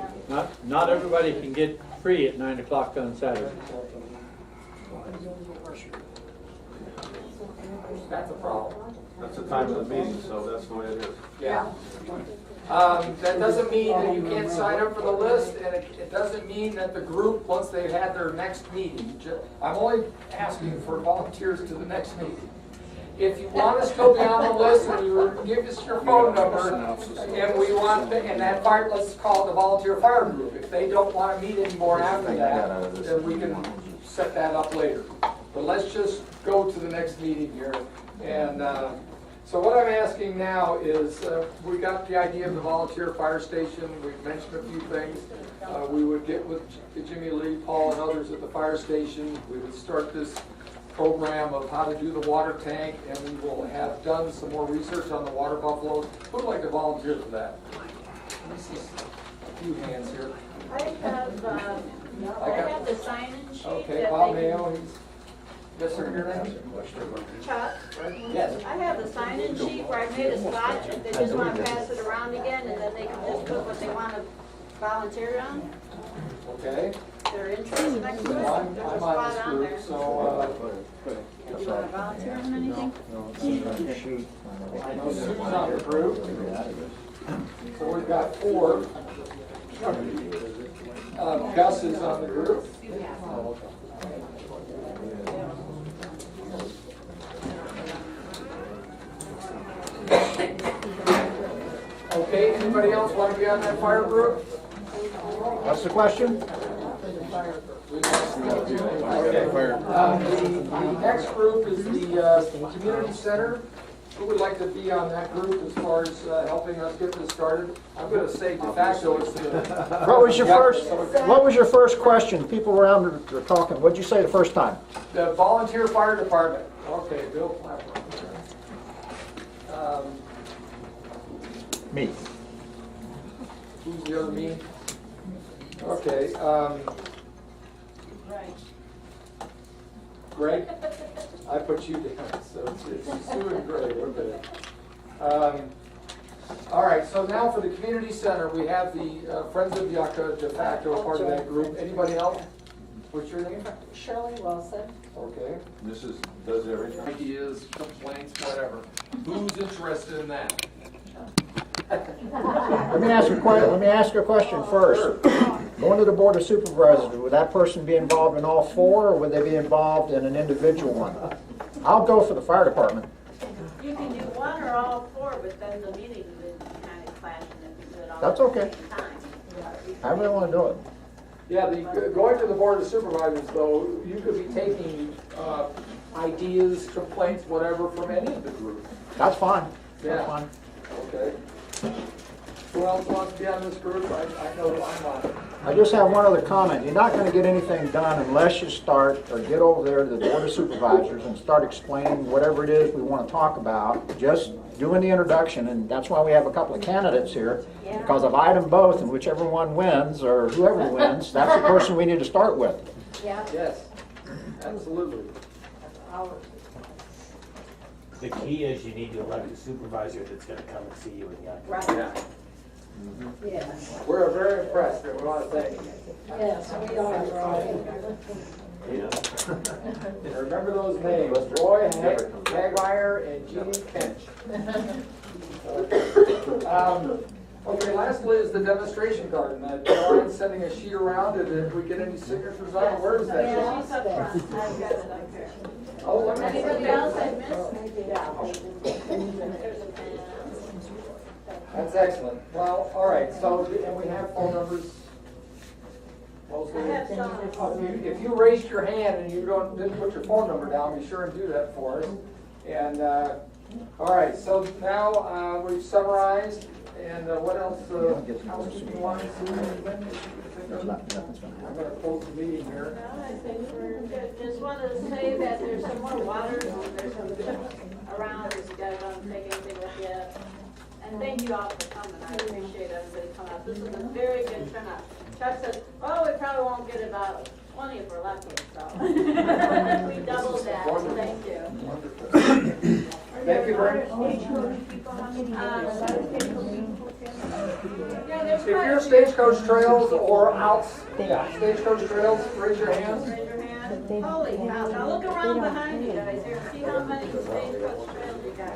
Not everybody can get free at 9 o'clock on Saturday. That's a problem. That's the time of the meeting, so that's the way it is. Yeah. That doesn't mean that you can't sign up for the list, and it doesn't mean that the group, once they've had their next meeting, I'm only asking for volunteers to the next meeting. If you want to still be on the list and you give us your phone number, and we want, and that fire, let's call it the volunteer fire group. If they don't want to meet anymore after that, then we can set that up later. But let's just go to the next meeting here. And so what I'm asking now is, we got the idea of the volunteer fire station. We've mentioned a few things. We would get with Jimmy Lee, Paul, and others at the fire station. We would start this program of how to do the water tank, and we will have done some more research on the water buffaloes. Who would like to volunteer for that? Let me see a few hands here. I have the sign-in sheet. Okay, that Bob they- Mayo, yes, sir, your name? Chuck, Yes. I have the sign-in sheet where I made a spot, if they just want to pass it around again, and then they can just put what they want to volunteer on, Okay. their interest next to it, I'm there's a on spot this on group, there. so, Do you want to volunteer on anything? I know Sue's on the group. So we've got 4. Gus is on the group. Okay, anybody else want to be on that fire group? What's the question? The next group is the community center. Who would like to be on that group as far as helping us get this started? I'm going to say de facto it's the... What was your first question? People around are talking. What'd you say the first time? The volunteer fire department. Okay, Bill Clapper. Me. Who's the other me? Okay. Greg? I put you down, so it's Sue and Greg, okay. All right, so now for the community center, we have the Friends of Yucca de facto part of that group. Anybody else? What's your name? Shirley Wilson. Okay. Mrs. does everything. Ideas, complaints, whatever. Who's interested in that? Let me ask you a question first. Going to the Board of Supervisors, would that person be involved in all 4, or would they be involved in an individual one? I'll go for the fire department. You can do one or all 4, but then the meeting would kind of clash and if you do it all That's at okay. the same time. However you want to do it. Yeah, going to the Board of Supervisors, though, you could be taking ideas, complaints, whatever, from any of the groups. That's fine. Yeah. That's fine. Okay. Who else wants to be on this group? I know I'm on it. I just have one other comment. You're not going to get anything done unless you start or get over there to the Board of Supervisors and start explaining whatever it is we want to talk about. Just doing the introduction, and that's why we have a couple of candidates here, because I've eyed them both, and whichever one wins, or whoever wins, that's the person we need to start with. Yeah. Yes, absolutely. The key is you need to elect a supervisor that's gonna come and see you in Yucca. Right. Yeah. Yeah. We're very impressed, and we want to thank you. Yes, we are. And remember those names, Roy Hagmeyer and Jeannie Kench. Okay, lastly is the demonstration garden. Joanne's sending a sheet around, and if we get any signatures on it, where is that? Yeah, she's up front. I've got it up here. Oh, let me see. Anybody else I missed? There's a pen. That's excellent. Well, all right, so, and we have phone numbers. Mostly. If you raised your hand and you didn't put your phone number down, be sure and do that for us. And, all right, so now we've summarized, and what else, housekeeping wise? I'm gonna close the meeting here. Well, I think we're good. Just wanted to say that there's some more water, there's some chips around, if you guys want to take anything with you. And thank you all for coming, I appreciate everybody coming out. This is a very good turnout. Chuck says, oh, we probably won't get about 20 if we're lucky, so. We doubled that, so thank you. Thank you very much. If you're Stagecoach Trails or out, Stagecoach Trails, raise your hands. Raise your hand. Holy cow, now look around behind you guys here, see how many Stagecoach Trails you got.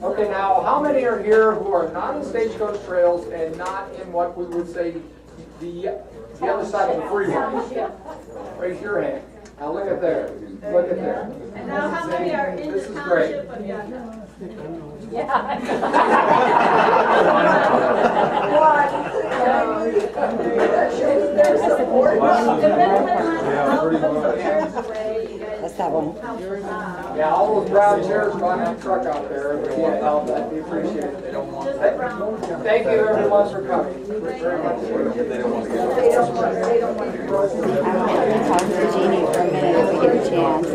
Okay, now, how many are here who are not in Stagecoach Trails and not in what we would say the other side of the freeway? Raise your hand. Now look at there. Look at there. And now how many are in the township of Yucca? Yeah. That's that one. Yeah, all those brown chairs behind that truck out there, but yeah, that'd be appreciated. They don't want that. Thank you everyone for coming. Very much. They don't want to talk to Jeannie for a minute if we get a chance.